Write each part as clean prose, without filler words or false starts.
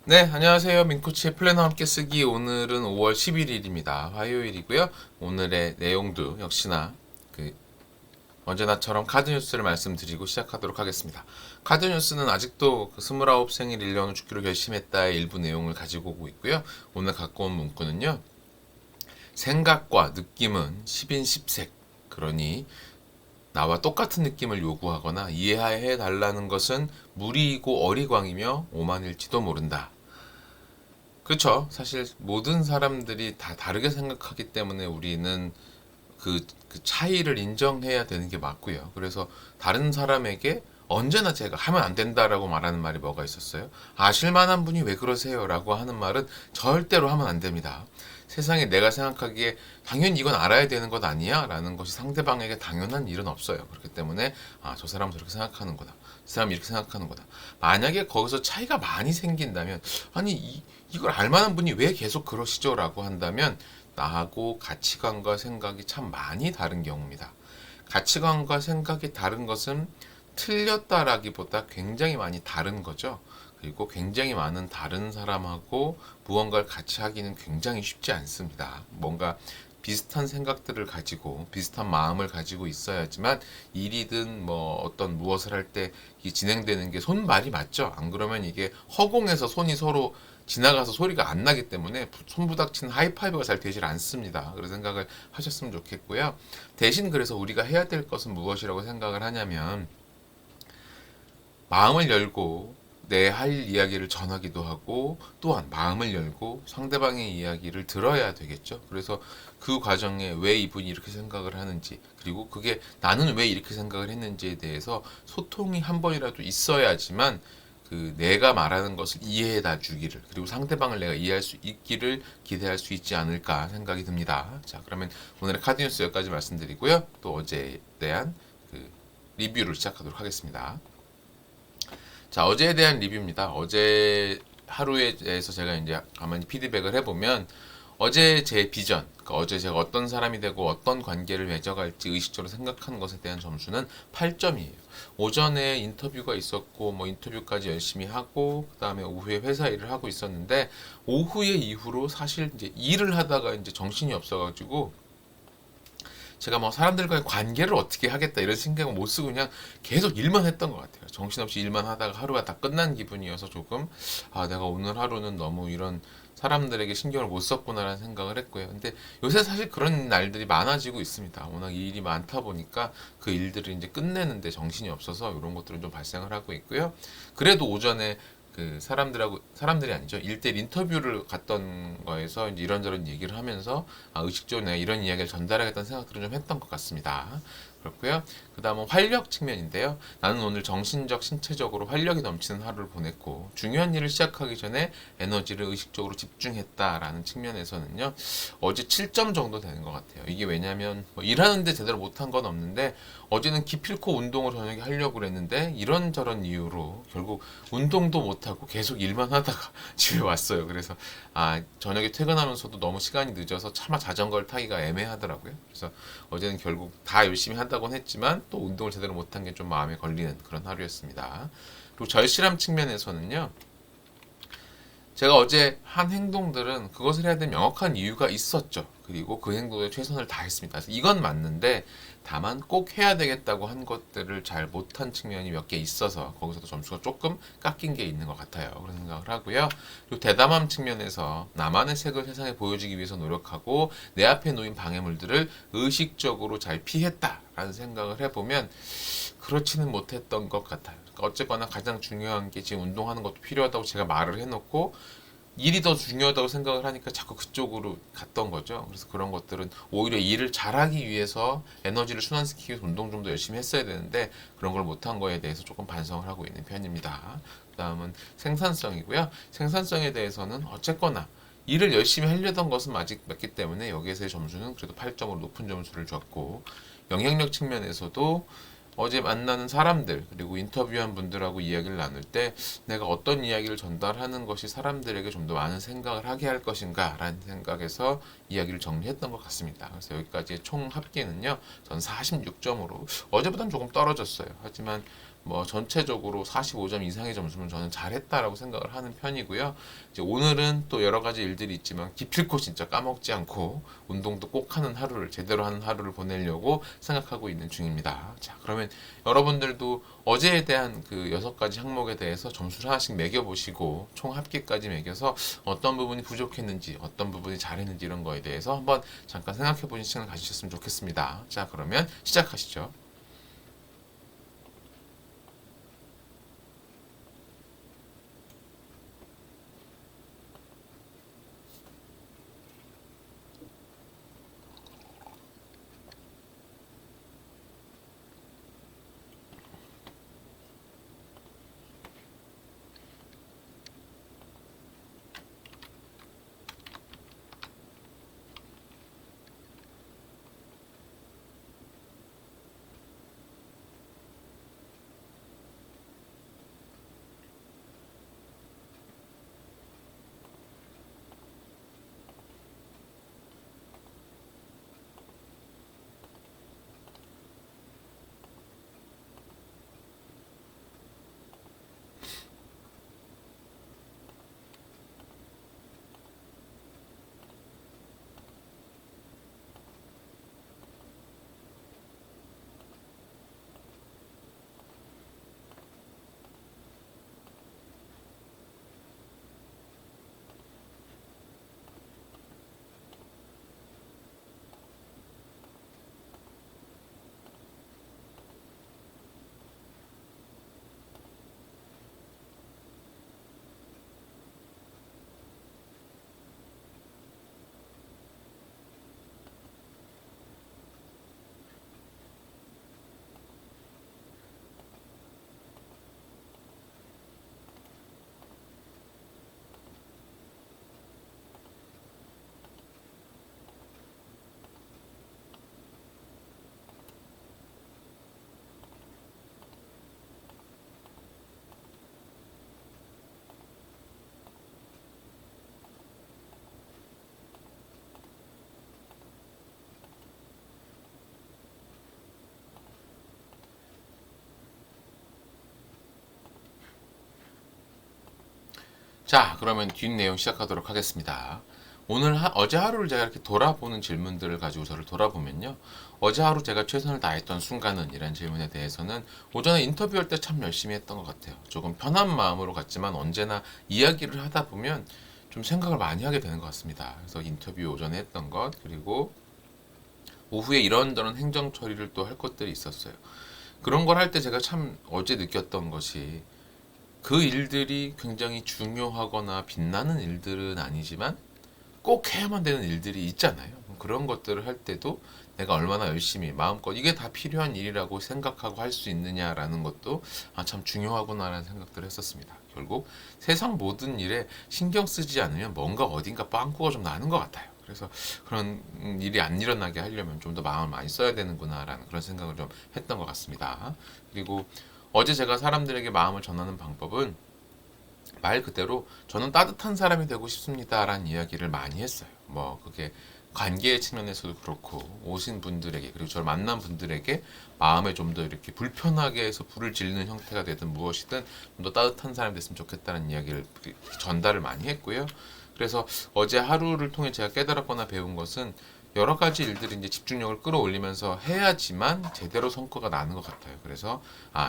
네, 안녕하세요. 민코치의 플래너 함께 쓰기. 오늘은 5월 11일입니다. 화요일이고요. 오늘의 내용도 역시나 그 언제나처럼 카드 뉴스를 말씀드리고 시작하도록 하겠습니다. 카드 뉴스는 아직도 그 29생일 1년을 죽기로 결심했다의 일부 내용을 가지고 오고 있고요. 오늘 갖고 온 문구는요. 생각과 느낌은 10인 10색. 그러니 나와 똑같은 느낌을 요구하거나 이해해 달라는 것은 무리이고 어리광이며 오만일지도 모른다. 그렇죠. 사실 모든 사람들이 다 다르게 생각하기 때문에 우리는 그 차이를 인정해야 되는 게 맞고요. 그래서 다른 사람에게 언제나 제가 하면 안 된다라고 말하는 말이 뭐가 있었어요? 아실 만한 분이 왜 그러세요? 라고 하는 말은 절대로 하면 안 됩니다. 세상에 내가 생각하기에 당연히 이건 알아야 되는 것 아니야? 라는 것이 상대방에게 당연한 일은 없어요. 그렇기 때문에 저 사람은 저렇게 생각하는구나. 저 사람이 이렇게 생각하는 거다. 만약에 거기서 차이가 많이 생긴다면 아니 이걸 알 만한 분이 왜 계속 그러시죠? 라고 한다면 나하고 가치관과 생각이 참 많이 다른 경우입니다. 가치관과 생각이 다른 것은 틀렸다라기보다 굉장히 많이 다른 거죠. 그리고 굉장히 많은 다른 사람하고 무언가를 같이 하기는 굉장히 쉽지 않습니다. 뭔가 비슷한 생각들을 가지고 비슷한 마음을 가지고 있어야지만 일이든 뭐 어떤 무엇을 할 때 진행되는 게 손발이 맞죠. 안 그러면 이게 허공에서 손이 서로 지나가서 소리가 안 나기 때문에 손부닥치는 하이파이브가 잘 되질 않습니다. 그런 생각을 하셨으면 좋겠고요. 대신 그래서 우리가 해야 될 것은 무엇이라고 생각을 하냐면 마음을 열고 내 할 이야기를 전하기도 하고 또한 마음을 열고 상대방의 이야기를 들어야 되겠죠. 그래서 그 과정에 왜 이분이 이렇게 생각을 하는지 그리고 그게 나는 왜 이렇게 생각을 했는지에 대해서 소통이 한 번이라도 있어야지만 그 내가 말하는 것을 이해해 주기를 그리고 상대방을 내가 이해할 수 있기를 기대할 수 있지 않을까 생각이 듭니다. 자, 그러면 오늘의 카드 뉴스 여기까지 말씀드리고요. 또 어제에 대한 그 리뷰를 시작하도록 하겠습니다. 자, 어제에 대한 리뷰입니다. 어제 하루에 대해서 제가 이제 가만히 피드백을 해보면 어제 제 비전, 그러니까 어제 제가 어떤 사람이 되고 어떤 관계를 맺어갈지 의식적으로 생각하는 것에 대한 점수는 8점이에요. 오전에 인터뷰가 있었고 뭐 인터뷰까지 열심히 하고 그다음에 오후에 회사 일을 하고 있었는데 오후에 이후로 사실 이제 일을 하다가 이제 정신이 없어가지고 제가 뭐 사람들과의 관계를 어떻게 하겠다 이런 신경을 못 쓰고 그냥 계속 일만 했던 것 같아요. 정신없이 일만 하다가 하루가 다 끝난 기분이어서 조금 내가 오늘 하루는 너무 이런 사람들에게 신경을 못 썼구나라는 생각을 했고요. 근데 요새 사실 그런 날들이 많아지고 있습니다. 워낙 일이 많다 보니까 그 일들을 이제 끝내는데 정신이 없어서 이런 것들은 좀 발생을 하고 있고요. 그래도 오전에 그 사람들이 아니죠. 일대일 인터뷰를 갔던 거에서 이제 이런저런 얘기를 하면서 의식적으로 내가 이런 이야기를 전달하겠다는 생각들을 좀 했던 것 같습니다. 그렇고요. 그 다음은 활력 측면인데요. 나는 오늘 정신적, 신체적으로 활력이 넘치는 하루를 보냈고 중요한 일을 시작하기 전에 에너지를 의식적으로 집중했다라는 측면에서는요. 어제 7점 정도 되는 것 같아요. 이게 왜냐면 뭐 일하는데 제대로 못한 건 없는데 어제는 기필코 운동을 저녁에 하려고 그랬는데 이런저런 이유로 결국 운동도 못하고 계속 일만 하다가 집에 왔어요. 그래서 저녁에 퇴근하면서도 너무 시간이 늦어서 차마 자전거를 타기가 애매하더라고요. 그래서 어제는 결국 다 열심히 한다고는 했지만 또 운동을 제대로 못한 게 좀 마음에 걸리는 그런 하루였습니다. 그리고 절실함 측면에서는요. 제가 어제 한 행동들은 그것을 해야 될 명확한 이유가 있었죠. 그리고 그 행동에 최선을 다했습니다. 그래서 이건 맞는데 다만 꼭 해야 되겠다고 한 것들을 잘 못한 측면이 몇 개 있어서 거기서도 점수가 조금 깎인 게 있는 것 같아요. 그런 생각을 하고요. 그리고 대담함 측면에서 나만의 색을 세상에 보여주기 위해서 노력하고 내 앞에 놓인 방해물들을 의식적으로 잘 피했다라는 생각을 해보면 그렇지는 못했던 것 같아요. 그러니까 어쨌거나 가장 중요한 게 지금 운동하는 것도 필요하다고 제가 말을 해놓고 일이 더 중요하다고 생각을 하니까 자꾸 그쪽으로 갔던 거죠. 그래서 그런 것들은 오히려 일을 잘하기 위해서 에너지를 순환시키기 위해서 운동 좀 더 열심히 했어야 되는데 그런 걸 못한 거에 대해서 조금 반성을 하고 있는 편입니다. 그 다음은 생산성이고요. 생산성에 대해서는 어쨌거나 일을 열심히 하려던 것은 아직 맞기 때문에 여기에서의 점수는 그래도 8점으로 높은 점수를 줬고 영향력 측면에서도 어제 만나는 사람들 그리고 인터뷰한 분들하고 이야기를 나눌 때 내가 어떤 이야기를 전달하는 것이 사람들에게 좀 더 많은 생각을 하게 할 것인가 라는 생각에서 이야기를 정리했던 것 같습니다. 그래서 여기까지의 총 합계는요 전 46점으로 어제보다는 조금 떨어졌어요. 하지만 뭐 전체적으로 45점 이상의 점수면 저는 잘했다라고 생각을 하는 편이고요. 이제 오늘은 또 여러 가지 일들이 있지만 기필코 진짜 까먹지 않고 운동도 꼭 하는 하루를 제대로 하는 하루를 보내려고 생각하고 있는 중입니다. 자, 그러면 여러분들도 어제에 대한 그 6가지 항목에 대해서 점수를 하나씩 매겨보시고 총 합계까지 매겨서 어떤 부분이 부족했는지 어떤 부분이 잘했는지 이런 거에 대해서 한번 잠깐 생각해 보는 시간을 가지셨으면 좋겠습니다. 자, 그러면 시작하시죠. 자, 그러면 뒷 내용 시작하도록 하겠습니다. 어제 하루를 제가 이렇게 돌아보는 질문들을 가지고 저를 돌아보면요. 어제 하루 제가 최선을 다했던 순간은 이란 질문에 대해서는 오전에 인터뷰할 때 참 열심히 했던 것 같아요. 조금 편한 마음으로 갔지만 언제나 이야기를 하다 보면 좀 생각을 많이 하게 되는 것 같습니다. 그래서 인터뷰 오전에 했던 것, 그리고 오후에 이런저런 행정 처리를 또 할 것들이 있었어요. 그런 걸 할 때 제가 참 어제 느꼈던 것이 그 일들이 굉장히 중요하거나 빛나는 일들은 아니지만 꼭 해야만 되는 일들이 있잖아요. 그런 것들을 할 때도 내가 얼마나 열심히 마음껏 이게 다 필요한 일이라고 생각하고 할 수 있느냐라는 것도 참 중요하구나라는 생각들을 했었습니다. 결국 세상 모든 일에 신경 쓰지 않으면 뭔가 어딘가 빵꾸가 좀 나는 것 같아요. 그래서 그런 일이 안 일어나게 하려면 좀 더 마음을 많이 써야 되는구나라는 그런 생각을 좀 했던 것 같습니다. 그리고 어제 제가 사람들에게 마음을 전하는 방법은 말 그대로 저는 따뜻한 사람이 되고 싶습니다라는 이야기를 많이 했어요. 뭐 그게 관계의 측면에서도 그렇고 오신 분들에게 그리고 저를 만난 분들에게 마음에 좀 더 이렇게 불편하게 해서 불을 지르는 형태가 되든 무엇이든 좀 더 따뜻한 사람이 됐으면 좋겠다는 이야기를 전달을 많이 했고요. 그래서 어제 하루를 통해 제가 깨달았거나 배운 것은 여러 가지 일들이 이제 집중력을 끌어올리면서 해야지만 제대로 성과가 나는 것 같아요. 그래서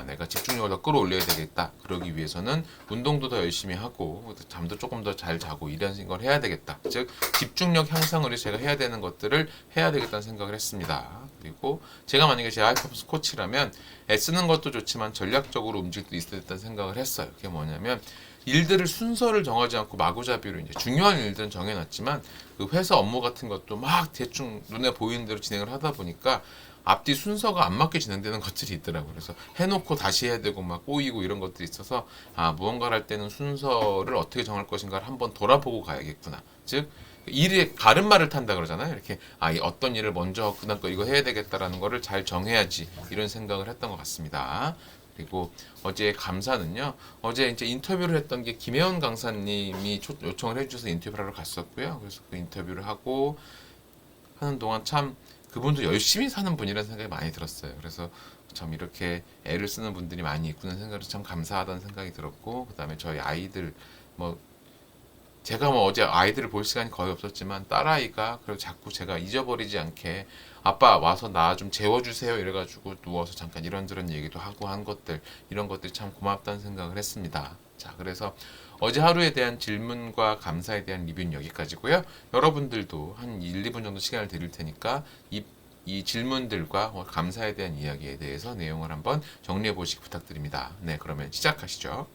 내가 집중력을 더 끌어올려야 되겠다. 그러기 위해서는 운동도 더 열심히 하고 잠도 조금 더 잘 자고 이런 걸 해야 되겠다. 즉 집중력 향상을 위해서 제가 해야 되는 것들을 해야 되겠다는 생각을 했습니다. 그리고 제가 만약에 제 하이퍼포먼스 코치라면 애쓰는 것도 좋지만 전략적으로 움직일 수 있어야 된다는 생각을 했어요. 그게 뭐냐면 일들을 순서를 정하지 않고 마구잡이로 이제 중요한 일들은 정해놨지만 그 회사 업무 같은 것도 막 대충 눈에 보이는 대로 진행을 하다 보니까 앞뒤 순서가 안 맞게 진행되는 것들이 있더라고요. 그래서 해놓고 다시 해야 되고 막 꼬이고 이런 것들이 있어서 무언가를 할 때는 순서를 어떻게 정할 것인가를 한번 돌아보고 가야겠구나. 즉 일에 가름말을 탄다 그러잖아요. 이렇게 어떤 일을 먼저 그다음 거 이거 해야 되겠다라는 거를 잘 정해야지 이런 생각을 했던 것 같습니다. 그리고 어제 감사는요. 어제 이제 인터뷰를 했던 게 김혜원 강사님이 요청을 해주셔서 인터뷰를 하러 갔었고요. 그래서 그 인터뷰를 하고 하는 동안 참 그분도 열심히 사는 분이라는 생각이 많이 들었어요. 그래서 참 이렇게 애를 쓰는 분들이 많이 있구나 생각해서 참 감사하다는 생각이 들었고, 그 다음에 저희 아이들 뭐 제가 뭐 어제 아이들을 볼 시간이 거의 없었지만 딸아이가 그래도 자꾸 제가 잊어버리지 않게 아빠 와서 나 좀 재워주세요 이래가지고 누워서 잠깐 이런저런 얘기도 하고 한 것들, 이런 것들이 참 고맙다는 생각을 했습니다. 자, 그래서 어제 하루에 대한 질문과 감사에 대한 리뷰는 여기까지고요. 여러분들도 한 1, 2분 정도 시간을 드릴 테니까 이 질문들과 감사에 대한 이야기에 대해서 내용을 한번 정리해 보시기 부탁드립니다. 네, 그러면 시작하시죠.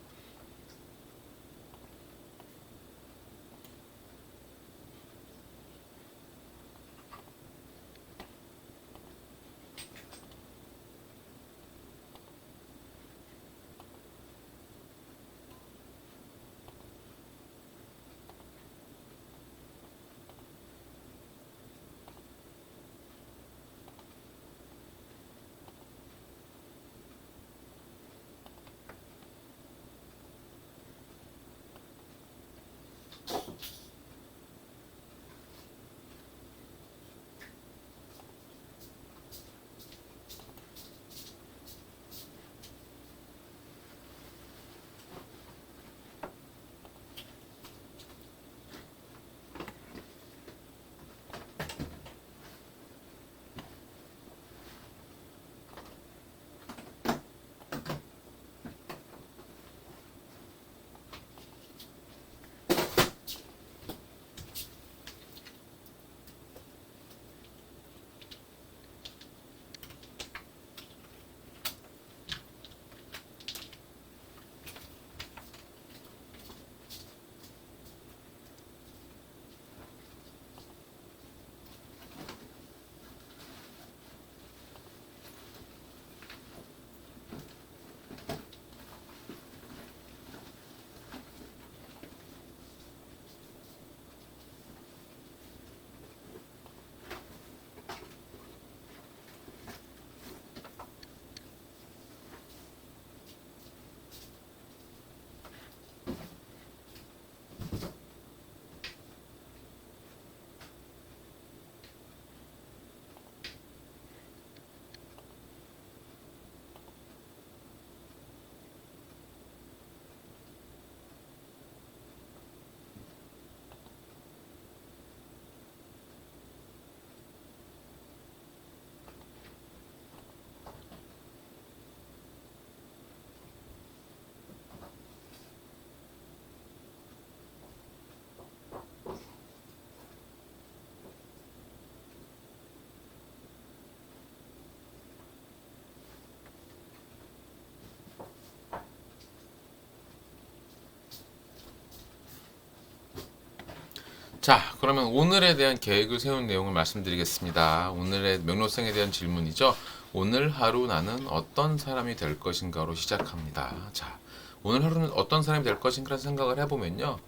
자, 그러면 오늘에 대한 계획을 세운 내용을 말씀드리겠습니다. 오늘의 명료성에 대한 질문이죠. 오늘 하루 나는 어떤 사람이 될 것인가로 시작합니다. 자, 오늘 하루는 어떤 사람이 될 것인가 생각을 해보면요.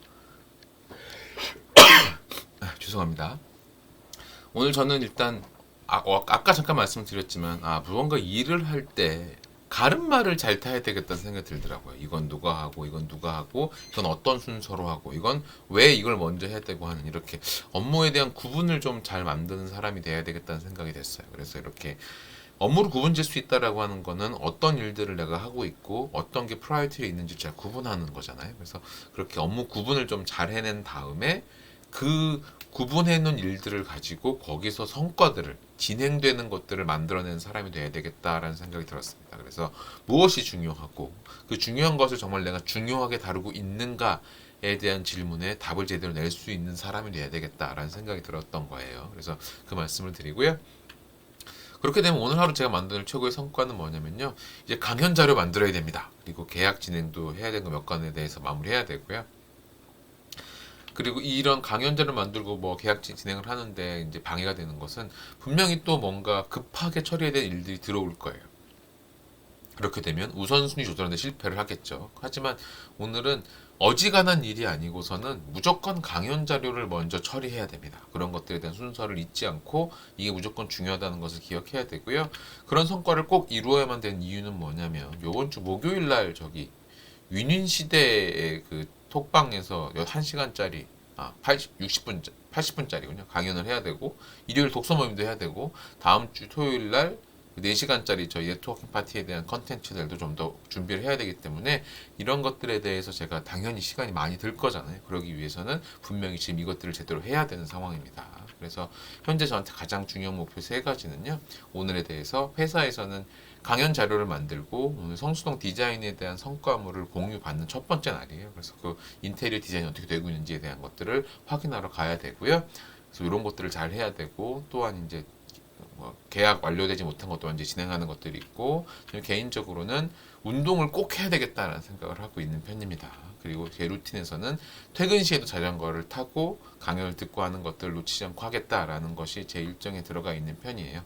죄송합니다. 오늘 저는 일단 아까 잠깐 말씀드렸지만 무언가 일을 할 때 가름말을 잘 타야 되겠다는 생각이 들더라고요. 이건 누가 하고 이건 누가 하고 이건 어떤 순서로 하고 이건 왜 이걸 먼저 해야 되고 하는, 이렇게 업무에 대한 구분을 좀 잘 만드는 사람이 돼야 되겠다는 생각이 됐어요. 그래서 이렇게 업무를 구분질 수 있다라고 하는 거는 어떤 일들을 내가 하고 있고 어떤 게 프라이어티에 있는지 잘 구분하는 거잖아요. 그래서 그렇게 업무 구분을 좀 잘 해낸 다음에 그 구분해 놓은 일들을 가지고 거기서 성과들을, 진행되는 것들을 만들어내는 사람이 돼야 되겠다라는 생각이 들었습니다. 그래서 무엇이 중요하고 그 중요한 것을 정말 내가 중요하게 다루고 있는가에 대한 질문에 답을 제대로 낼 수 있는 사람이 돼야 되겠다라는 생각이 들었던 거예요. 그래서 그 말씀을 드리고요. 그렇게 되면 오늘 하루 제가 만들 최고의 성과는 뭐냐면요, 이제 강연 자료 만들어야 됩니다. 그리고 계약 진행도 해야 되는 거 몇 건에 대해서 마무리해야 되고요. 그리고 이런 강연자를 만들고 뭐 계약 진행을 하는데 이제 방해가 되는 것은 분명히 또 뭔가 급하게 처리해야 될 일들이 들어올 거예요. 그렇게 되면 우선순위 조절하는데 실패를 하겠죠. 하지만 오늘은 어지간한 일이 아니고서는 무조건 강연 자료를 먼저 처리해야 됩니다. 그런 것들에 대한 순서를 잊지 않고 이게 무조건 중요하다는 것을 기억해야 되고요. 그런 성과를 꼭 이루어야만 되는 이유는 뭐냐면, 요번 주 목요일 날 저기 윈윈시대의 그 톡방에서 1시간짜리 80분짜리군요. 강연을 해야 되고, 일요일 독서 모임도 해야 되고, 다음 주 토요일 날 그 4시간짜리 저희 네트워킹 파티에 대한 컨텐츠들도 좀 더 준비를 해야 되기 때문에 이런 것들에 대해서 제가 당연히 시간이 많이 들 거잖아요. 그러기 위해서는 분명히 지금 이것들을 제대로 해야 되는 상황입니다. 그래서 현재 저한테 가장 중요한 목표 3가지는요. 오늘에 대해서 회사에서는 강연 자료를 만들고 오늘 성수동 디자인에 대한 성과물을 공유받는 첫 번째 날이에요. 그래서 그 인테리어 디자인이 어떻게 되고 있는지에 대한 것들을 확인하러 가야 되고요. 그래서 이런 것들을 잘 해야 되고 또한 이제 뭐 계약 완료되지 못한 것 또한 이제 진행하는 것들이 있고 개인적으로는 운동을 꼭 해야 되겠다는 생각을 하고 있는 편입니다. 그리고 제 루틴에서는 퇴근 시에도 자전거를 타고 강연을 듣고 하는 것들을 놓치지 않고 하겠다라는 것이 제 일정에 들어가 있는 편이에요.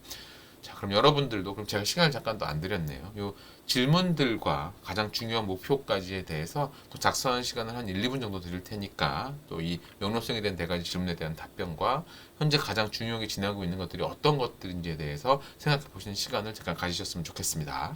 자, 그럼 여러분들도 그럼 제가 시간을 잠깐 더 안 드렸네요. 요 질문들과 가장 중요한 목표까지에 대해서 또 작성하는 시간을 한 1, 2분 정도 드릴 테니까 또 이 명료성에 대한 4가지 질문에 대한 답변과 현재 가장 중요하게 지나고 있는 것들이 어떤 것들인지에 대해서 생각해 보시는 시간을 잠깐 가지셨으면 좋겠습니다.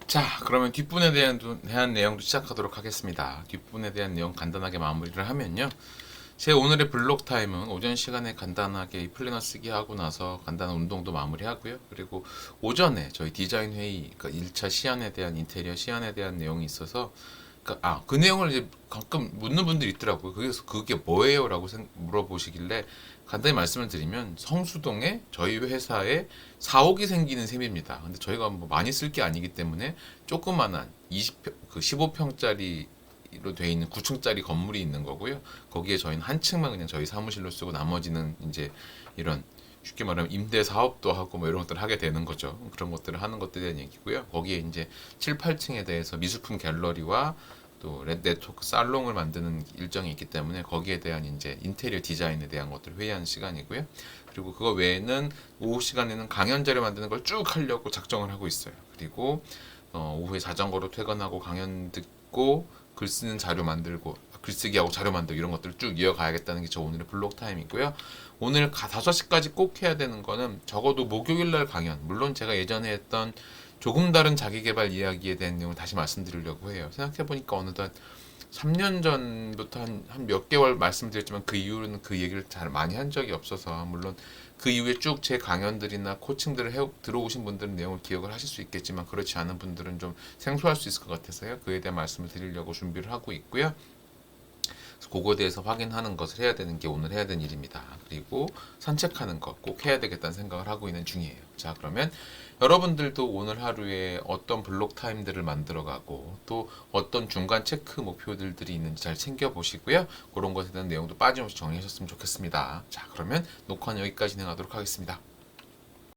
자, 그러면 대한 내용도 시작하도록 하겠습니다. 뒷분에 대한 내용 간단하게 마무리를 하면요. 제 오늘의 블록 타임은 오전 시간에 간단하게 이 플래너 쓰기 하고 나서 간단한 운동도 마무리하고요. 그리고 오전에 저희 디자인 회의, 그러니까 1차 시안에 대한 인테리어 시안에 대한 내용이 있어서 그 내용을 이제 가끔 묻는 분들이 있더라고요. 그래서 그게 뭐예요라고 물어보시길래 간단히 말씀을 드리면 성수동에 저희 회사에 사옥이 생기는 셈입니다. 근데 저희가 뭐 많이 쓸 게 아니기 때문에 조그만한 15평짜리로 되어 있는 9층짜리 건물이 있는 거고요. 거기에 저희는 한 층만 그냥 저희 사무실로 쓰고 나머지는 이제 이런 쉽게 말하면 임대 사업도 하고 뭐 이런 것들을 하게 되는 거죠. 그런 것들을 하는 것들에 대한 얘기고요. 거기에 이제 7, 8층에 대해서 미술품 갤러리와 또 네트워크 살롱을 만드는 일정이 있기 때문에 거기에 대한 이제 인테리어 디자인에 대한 것들을 회의하는 시간이고요. 그리고 그거 외에는 오후 시간에는 강연 자료 만드는 걸 쭉 하려고 작정을 하고 있어요. 그리고 오후에 자전거로 퇴근하고 강연 듣고 글 쓰는 자료 만들고 글쓰기하고 자료 만들고 이런 것들을 쭉 이어가야겠다는 게 저 오늘의 블록 타임이고요. 오늘 5시까지 꼭 해야 되는 거는 적어도 목요일 날 강연, 물론 제가 예전에 했던 조금 다른 자기계발 이야기에 대한 내용을 다시 말씀드리려고 해요. 생각해보니까 어느덧 3년 전부터 한 몇 개월 말씀드렸지만 그 이후로는 그 얘기를 잘 많이 한 적이 없어서 물론 그 이후에 쭉 제 강연들이나 코칭들을 들어오신 분들은 내용을 기억을 하실 수 있겠지만 그렇지 않은 분들은 좀 생소할 수 있을 것 같아서요. 그에 대한 말씀을 드리려고 준비를 하고 있고요. 그거에 대해서 확인하는 것을 해야 되는 게 오늘 해야 되는 일입니다. 그리고 산책하는 것 꼭 해야 되겠다는 생각을 하고 있는 중이에요. 자, 그러면 여러분들도 오늘 하루에 어떤 블록 타임들을 만들어가고 또 어떤 중간 체크 목표들이 있는지 잘 챙겨보시고요. 그런 것에 대한 내용도 빠짐없이 정리하셨으면 좋겠습니다. 자, 그러면 녹화는 여기까지 진행하도록 하겠습니다.